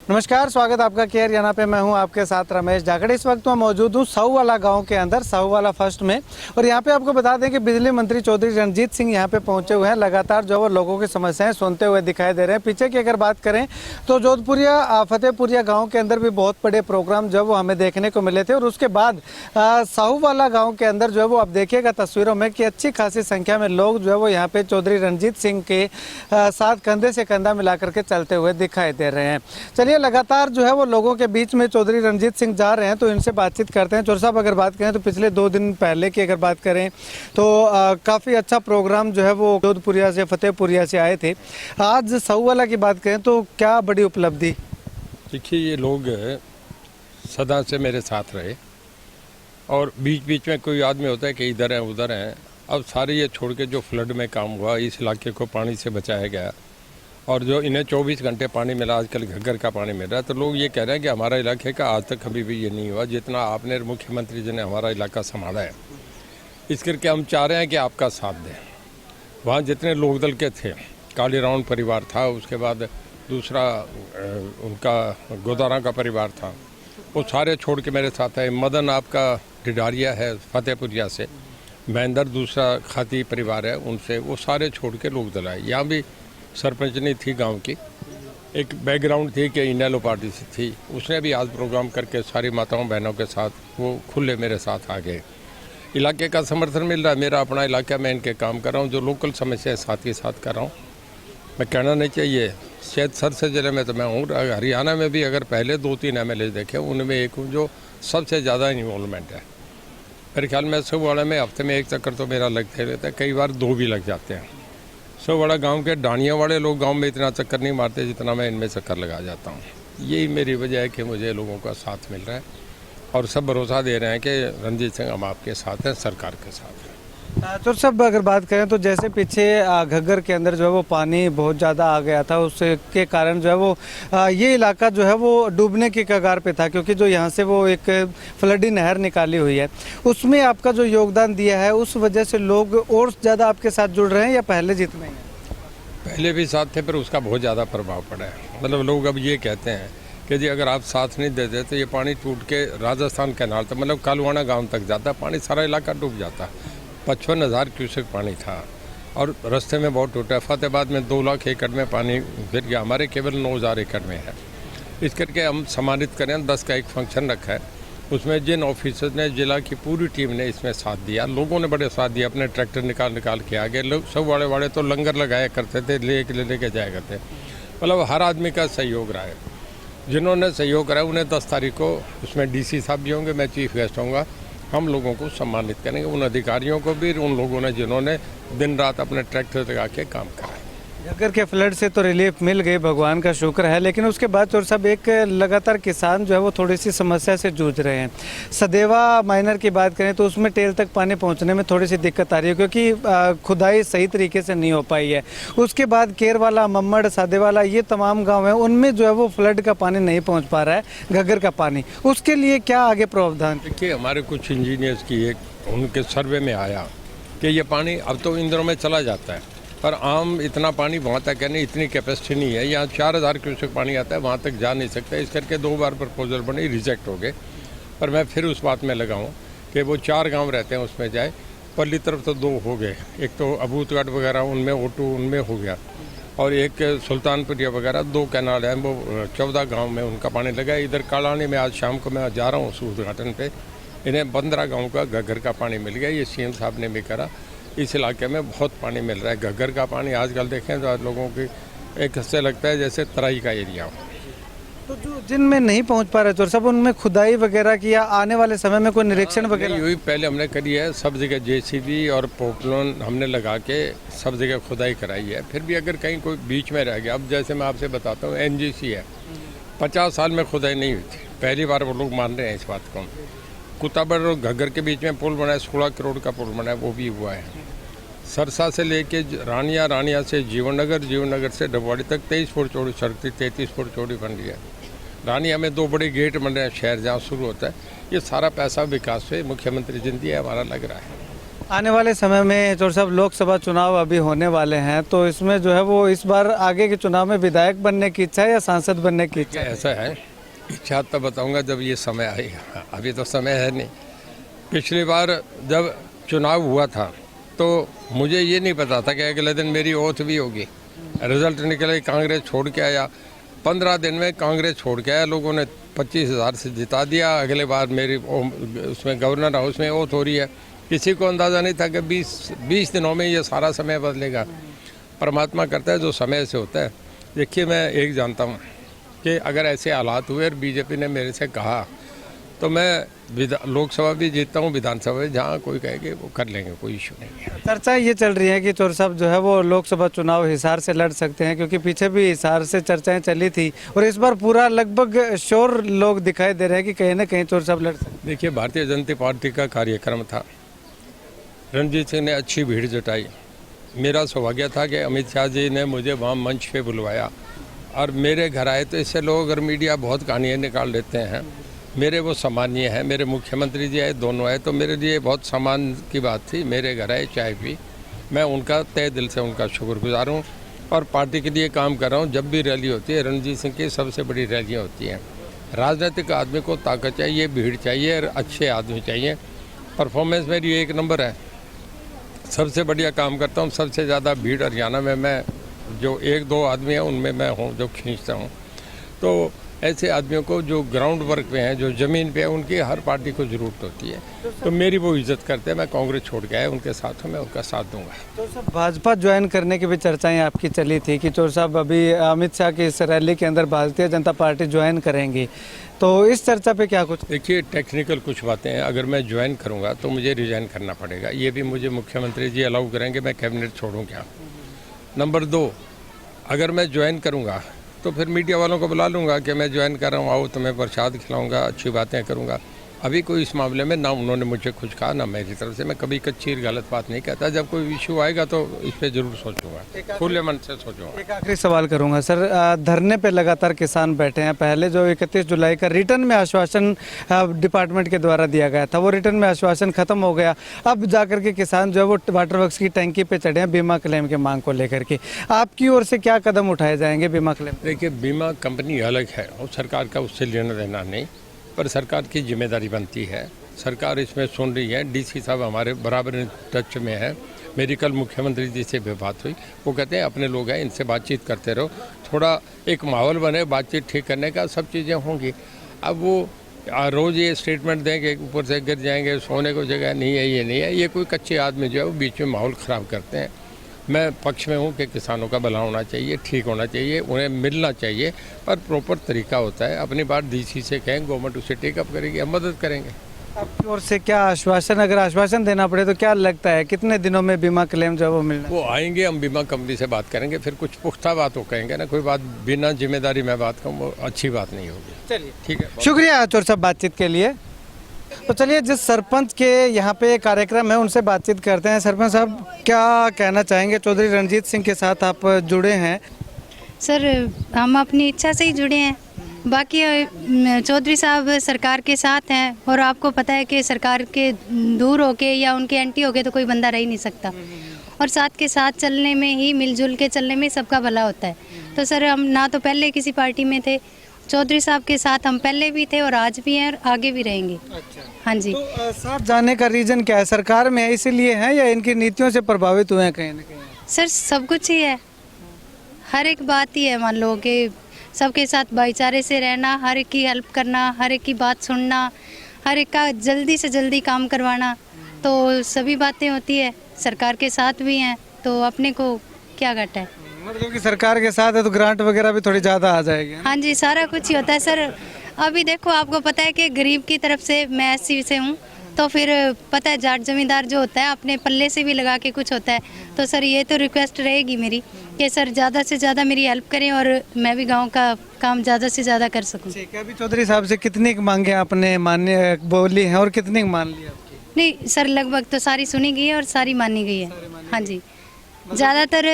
नमस्कार, स्वागत आपका केयर। यहाँ पे मैं हूँ आपके साथ रमेश जाखड़। इस वक्त मैं मौजूद हूँ साहूवाला गांव के अंदर, साहूवाला फर्स्ट में। और यहाँ पे आपको बता दें कि बिजली मंत्री चौधरी रणजीत सिंह यहाँ पे पहुँचे हुए हैं। लगातार जो वो लोगों की समस्याएं सुनते हुए दिखाई दे रहे हैं। पीछे की अगर बात करें तो जोधपुरिया फतेहपुरिया गाँव के अंदर भी बहुत बड़े प्रोग्राम जो वो हमें देखने को मिले थे। और उसके बाद साहूवाला गाँव के अंदर जो है वो आप देखिएगा तस्वीरों में कि अच्छी खासी संख्या में लोग जो है वो यहाँ पे चौधरी रणजीत सिंह के साथ कंधे से कंधा मिलाकर के चलते हुए दिखाई दे रहे हैं। चलिए, लगातार जो है वो लोगों के बीच में चौधरी रणजीत सिंह जा रहे हैं तो इनसे बातचीत करते हैं। चौधरी साहब, अगर बात करें तो पिछले 2 दिन पहले की अगर बात करें तो काफ़ी अच्छा प्रोग्राम जो है वो जोधपुरिया से फतेहपुरिया से आए थे। आज साहूवाला की बात करें तो क्या बड़ी उपलब्धि? देखिए, ये लोग सदा से मेरे साथ रहे और बीच बीच में कोई आदमी होता है कि इधर है उधर है। अब सारे ये छोड़ के जो फ्लड में काम हुआ, इस इलाके को पानी से बचाया गया और जो इन्हें 24 घंटे पानी मिला, आजकल घग्गर का पानी मिल रहा है, तो लोग ये कह रहे हैं कि हमारा इलाके का आज तक कभी भी ये नहीं हुआ जितना आपने मुख्यमंत्री जी ने हमारा इलाका संभाला है। इस करके हम चाह रहे हैं कि आपका साथ दें। वहाँ जितने लोकदल के थे, काली राउंड परिवार था, उसके बाद दूसरा उनका गोदारा का परिवार था, वो सारे छोड़ के मेरे साथ है। मदन आपका ढिडारिया है फतेहपुरिया से, महेंद्र दूसरा खाती परिवार है, उनसे वो सारे छोड़ के लोकदल आए। यहाँ भी सरपंचनी थी गांव की, एक बैकग्राउंड थी कि इनेलो पार्टी से थी, उसने भी आज प्रोग्राम करके सारी माताओं बहनों के साथ वो खुले मेरे साथ आ गए। इलाके का समर्थन मिल रहा है, मेरा अपना इलाका, मैं इनके काम कर रहा हूँ। जो लोकल समस्या है साथ ही साथ कर रहा हूँ। मैं कहना नहीं चाहिए, शायद सरसे ज़िले में तो मैं हूँ, हरियाणा में भी अगर पहले 2-3 MLA देखे उनमें एक हूँ जो सबसे ज़्यादा इन्वॉल्वमेंट है। मेरे ख्याल में साहूवाला में हफ्ते में 1 चक्कर तो मेरा लगते रहता है, कई बार 2 भी लग जाते हैं। साहूवाला गांव के डानिया वाले लोग गांव में इतना चक्कर नहीं मारते जितना मैं इनमें चक्कर लगा जाता हूं। यही मेरी वजह है कि मुझे लोगों का साथ मिल रहा है और सब भरोसा दे रहे हैं कि रणजीत सिंह हम आपके साथ हैं, सरकार के साथ हैं। तो सब अगर बात करें तो जैसे पीछे घग्गर के अंदर जो है वो पानी बहुत ज़्यादा आ गया था, उसके कारण जो है वो ये इलाका जो है वो डूबने की कगार पे था, क्योंकि जो यहाँ से वो एक फ्लडी नहर निकाली हुई है, उसमें आपका जो योगदान दिया है उस वजह से लोग और ज़्यादा आपके साथ जुड़ रहे हैं या पहले जितने ही? पहले भी साथ थे, पर उसका बहुत ज़्यादा प्रभाव पड़ा है। मतलब लोग अब ये कहते हैं कि जी अगर आप साथ नहीं देते तो ये पानी टूट के राजस्थान कैनाल तक, मतलब कालवाना गाँव तक जाता, पानी सारा इलाका डूब जाता। 55,000 क्यूसेक पानी था और रास्ते में बहुत टूटा। फतेहाबाद में 2 लाख एकड़ में पानी गिर गया, हमारे केवल 9,000 एकड़ में है। इस करके हम सम्मानित करें, 10 का एक फंक्शन रखा है, उसमें जिन ऑफिसर्स ने, जिला की पूरी टीम ने इसमें साथ दिया, लोगों ने बड़े साथ दिया, अपने ट्रैक्टर निकाल के आगे। लोग सब वाले तो लंगर लगाया करते थे, लेके जाया करते। मतलब हर आदमी का सहयोग रहा है। जिन्होंने सहयोग करा उन्हें 10 तारीख को उसमें DC साहब भी होंगे, मैं चीफ गेस्ट होऊंगा, हम लोगों को सम्मानित करेंगे, उन अधिकारियों को भी, उन लोगों ने जिन्होंने दिन रात अपने ट्रैक्टर लगा के काम करा। घग्गर के फ्लड से तो रिलीफ मिल गई, भगवान का शुक्र है, लेकिन उसके बाद चोर साहब एक लगातार किसान जो है वो थोड़ी सी समस्या से जूझ रहे हैं। सदेवा माइनर की बात करें तो उसमें टेल तक पानी पहुंचने में थोड़ी सी दिक्कत आ रही है, क्योंकि खुदाई सही तरीके से नहीं हो पाई है। उसके बाद केरवाला, मम्मड़, सदेवाला, ये तमाम गाँव हैं, उनमें जो है वो फ्लड का पानी नहीं पहुँच पा रहा है, घग्गर का पानी। उसके लिए क्या आगे प्रावधान? देखिए, हमारे कुछ इंजीनियर्स की एक उनके सर्वे में आया कि ये पानी अब तो इन दिनों में चला जाता है, पर आम इतना पानी वहाँ तक है नहीं, इतनी कैपेसिटी नहीं है। यहाँ 4,000 क्यूसेक पानी आता है, वहाँ तक जा नहीं सकता। इस करके 2 बार प्रपोजल बने, रिजेक्ट हो गए। पर मैं फिर उस बात में लगा हूँ कि वो 4 गांव रहते हैं उसमें जाए। पल्ली तरफ तो 2 हो गए, एक तो अबूतगढ़ वगैरह उनमें O2 उनमें हो गया, और एक सुल्तानपुरिया वगैरह 2 कैनाल हैं, वो 14 गाँव में उनका पानी लगा। इधर कालानी में आज शाम को मैं जा रहा हूँ उस उद्घाटन पर, इन्हें 15 गाँव का घग्गर का पानी मिल गया। ये CM साहब ने भी करा। इस इलाके में बहुत पानी मिल रहा है। घग्गर का पानी आजकल देखें तो आज लोगों की एक हिस्से लगता है जैसे तराई का एरिया हो। तो जो जिनमें नहीं पहुंच पा रहे चोर साहब, उनमें खुदाई वगैरह की या आने वाले समय में कोई निरीक्षण वगैरह? यही पहले हमने करी है, सब जगह JCB और पोपलोन हमने लगा के सब जगह खुदाई कराई है। फिर भी अगर कहीं कोई बीच में रह गया, अब जैसे मैं आपसे बताता हूँ, NGC है, 50 साल में खुदाई नहीं हुई थी, पहली बार वो लोग मान रहे हैं इस बात को। कुताबड़ और घग्गर के बीच में पुल बना है, 16 करोड़ का पुल बना है, वो भी हुआ है। सरसा से लेके रानिया से जीवनगर से डबवाड़ी तक 23 फुट चौड़ी सड़क थी, 33 फुट चौड़ी बन रही है। रानिया में 2 बड़े गेट बन रहे हैं, शहर जहाँ शुरू होता है। ये सारा पैसा विकास से मुख्यमंत्री जी दिया हमारा लग रहा है। आने वाले समय में चौधरी साहब लोकसभा चुनाव अभी होने वाले हैं, तो इसमें जो है वो इस बार आगे के चुनाव में विधायक बनने की इच्छा है या सांसद बनने की इच्छा है? ऐसा है, इच्छा तब बताऊंगा जब ये समय आएगा, अभी तो समय है नहीं। पिछली बार जब चुनाव हुआ था तो मुझे ये नहीं पता था कि अगले दिन मेरी ओथ भी होगी। रिजल्ट निकले, कांग्रेस छोड़ के आया, 15 दिन में कांग्रेस छोड़ के आया, लोगों ने 25,000 से जिता दिया। अगले बार मेरी उसमें गवर्नर हाउस में ओथ हो रही है। किसी को अंदाज़ा नहीं था कि 20 दिनों में ये सारा समय बदलेगा। परमात्मा करता है जो समय से होता है। देखिए, मैं एक जानता हूँ कि अगर ऐसे हालात हुए और बीजेपी ने मेरे से कहा तो मैं लोकसभा भी जीतता हूँ, विधानसभा भी, जहाँ कोई कहेगा वो कर लेंगे, कोई इशू नहीं है। चर्चा ये चल रही है कि चौधरी साहब जो है वो लोकसभा चुनाव हिसार से लड़ सकते हैं, क्योंकि पीछे भी हिसार से चर्चाएं चली थी और इस बार पूरा लगभग श्योर लोग दिखाई दे रहे हैं कि कहीं ना कहीं चौधरी साहब लड़ सकते हैं। देखिए, भारतीय जनता पार्टी का कार्यक्रम था, रणजीत सिंह ने अच्छी भीड़ जुटाई। मेरा सौभाग्य था कि अमित शाह जी ने मुझे वहाँ मंच पे बुलवाया और मेरे घर आए। तो इससे लोग और मीडिया बहुत कहानियाँ निकाल लेते हैं। मेरे वो सम्मानीय है, मेरे मुख्यमंत्री जी आए, दोनों आए, तो मेरे लिए बहुत सम्मान की बात थी। मेरे घर आए, चाय पी, मैं उनका तहे दिल से उनका शुक्रगुजार हूँ और पार्टी के लिए काम कर रहा हूँ। जब भी रैली होती है, रणजीत सिंह की सबसे बड़ी रैलियाँ होती हैं। राजनीतिक आदमी को ताकत चाहिए, भीड़ चाहिए और अच्छे आदमी चाहिए। परफॉर्मेंस मेरी 1 नंबर है, सबसे बढ़िया काम करता हूँ। सबसे ज़्यादा भीड़ हरियाणा में मैं जो 1-2 आदमी हैं उनमें मैं हूँ जो खींचता हूँ। तो ऐसे आदमियों को जो ग्राउंड वर्क पे हैं, जो ज़मीन पे है, उनकी हर पार्टी को ज़रूरत होती है। तो मेरी वो इज्जत करते हैं। मैं कांग्रेस छोड़ के आया, उनके साथ हूँ, मैं उनका साथ दूंगा। तो सब भाजपा ज्वाइन करने की भी चर्चाएं आपकी चली थी कि चौधरी साहब अभी अमित शाह की इस रैली के अंदर भारतीय जनता पार्टी ज्वाइन करेंगी, तो इस चर्चा पे क्या कुछ? देखिए, टेक्निकल कुछ बातें हैं। अगर मैं ज्वाइन करूँगा तो मुझे रिजाइन करना पड़ेगा। ये भी मुझे मुख्यमंत्री जी अलाउ करेंगे, मैं कैबिनेट छोड़ूँ क्या? नंबर 2, अगर मैं ज्वाइन करूँगा तो फिर मीडिया वालों को बुला लूँगा कि मैं ज्वाइन कर रहा हूँ, आओ तुम्हें प्रसाद खिलाऊँगा, अच्छी बातें करूँगा। अभी कोई इस मामले में ना उन्होंने मुझे कुछ कहा ना मेरी तरफ से। मैं कभी कच्ची गलत बात नहीं कहता। जब कोई इशू आएगा तो इस पर जरूर सोचूंगा, खुले मन से सोचूंगा। एक आखिरी सवाल करूंगा सर, धरने पे लगातार किसान बैठे हैं। पहले जो 31 जुलाई का रिटर्न में आश्वासन डिपार्टमेंट के द्वारा दिया गया था, वो रिटर्न में आश्वासन खत्म हो गया। अब जाकर के किसान जो है वो वाटर वर्क्स की टैंकी पे चढ़े हैं बीमा क्लेम के मांग को लेकर के। आपकी ओर से क्या कदम उठाए जाएंगे बीमा क्लेम? देखिए, बीमा कंपनी अलग है और सरकार का उससे लेना देना नहीं, पर सरकार की जिम्मेदारी बनती है। सरकार इसमें सुन रही है। डीसी साहब हमारे बराबर टच में है। मेरी कल मुख्यमंत्री जी से भी बात हुई, वो कहते हैं अपने लोग हैं, इनसे बातचीत करते रहो, थोड़ा एक माहौल बने बातचीत ठीक करने का, सब चीज़ें होंगी। अब वो रोज़ ये स्टेटमेंट दें कि ऊपर से गिर जाएंगे, सोने को जगह नहीं है, ये नहीं है, ये कोई कच्चे आदमी जो है वो बीच में माहौल ख़राब करते हैं। मैं पक्ष में हूँ कि किसानों का भला होना चाहिए, ठीक होना चाहिए, उन्हें मिलना चाहिए, पर प्रॉपर तरीका होता है। अपनी बात डीसी से कहें, गवर्नमेंट उसे टेकअप करेगी, हम मदद करेंगे। आपकी ओर से क्या आश्वासन, अगर आश्वासन देना पड़े तो क्या लगता है कितने दिनों में बीमा क्लेम जो है वो मिलना? वो आएंगे, हम बीमा कंपनी से बात करेंगे, फिर कुछ पुख्ता बात वो कहेंगे ना। कोई बात बिना जिम्मेदारी में बात कहूँ वो अच्छी बात नहीं होगी। चलिए, ठीक है, शुक्रिया चौधरी साहब बातचीत के लिए। तो चलिए, जिस सरपंच के यहाँ पे कार्यक्रम है उनसे बातचीत करते हैं। सरपंच साहब, क्या कहना चाहेंगे? चौधरी रणजीत सिंह के साथ आप जुड़े हैं। सर, हम अपनी इच्छा से ही जुड़े हैं। बाकी चौधरी साहब सरकार के साथ हैं और आपको पता है कि सरकार के दूर होके या उनके एंटी होके तो कोई बंदा रह ही नहीं सकता, और साथ के साथ चलने में ही, मिलजुल के चलने में सबका भला होता है। तो सर, हम ना तो पहले किसी पार्टी में थे, चौधरी साहब के साथ हम पहले भी थे और आज भी हैं और आगे भी रहेंगे। अच्छा, हाँ जी। तो साथ जाने का रीजन क्या है? सरकार में है इसीलिए है या इनकी नीतियों से प्रभावित हुए हैं कहीं ना कहीं? सर, सब कुछ ही है, हर एक बात ही है। मान लो कि सबके साथ भाईचारे से रहना, हर एक की हेल्प करना, हर एक की बात सुनना, हर एक का जल्दी से जल्दी काम करवाना, तो सभी बातें होती है। सरकार के साथ भी हैं तो अपने को क्या घटा है। मतलब कि सरकार के साथ है तो ग्रांट वगैरह भी थोड़ी ज़्यादा आ जाएगी। हाँ जी, सारा कुछ ही होता है सर। अभी देखो, आपको पता है कि गरीब की तरफ से मैं एससी से हूँ, तो फिर पता है जाट जमींदार जो होता है अपने पल्ले से भी लगा के कुछ होता है। तो सर, ये तो रिक्वेस्ट रहेगी मेरी कि सर ज़्यादा से ज़्यादा मेरी हेल्प करें और मैं भी गांव का काम ज़्यादा से ज़्यादा कर सकूं। ठीक है, अभी चौधरी साहब से कितनी मांगे आपने मान्य बोली हैं और कितनी मान ली आपकी? नहीं सर, लगभग तो सारी सुनी गई है और सारी मानी गई है। हाँ जी, ज़्यादातर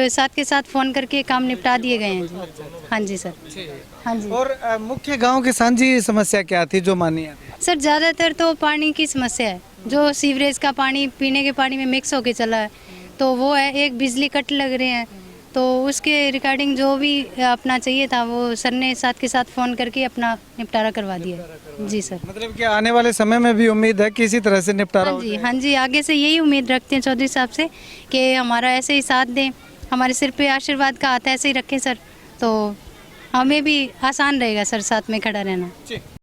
साथ के साथ फ़ोन करके काम निपटा दिए गए हैं जी। हाँ जी सर। हाँ जी। और मुख्य गांव की सांझी समस्या क्या थी जो मानी है? सर, ज़्यादातर तो पानी की समस्या है। जो सीवरेज का पानी पीने के पानी में मिक्स होके चला है, तो वो है। एक बिजली कट लग रहे हैं, तो उसके रिगार्डिंग जो भी अपना चाहिए था वो सर ने साथ के साथ फ़ोन करके अपना निपटारा करवा दिया। जी सर। मतलब कि आने वाले समय में भी उम्मीद है कि इसी तरह से निपटारा हाँ हो जी, जाएगा। हाँ जी, आगे से यही उम्मीद रखते हैं चौधरी साहब से कि हमारा ऐसे ही साथ दें, हमारे सिर पे आशीर्वाद का हाथ ऐसे ही रखें सर, तो हमें भी आसान रहेगा सर साथ में खड़ा रहना। जी।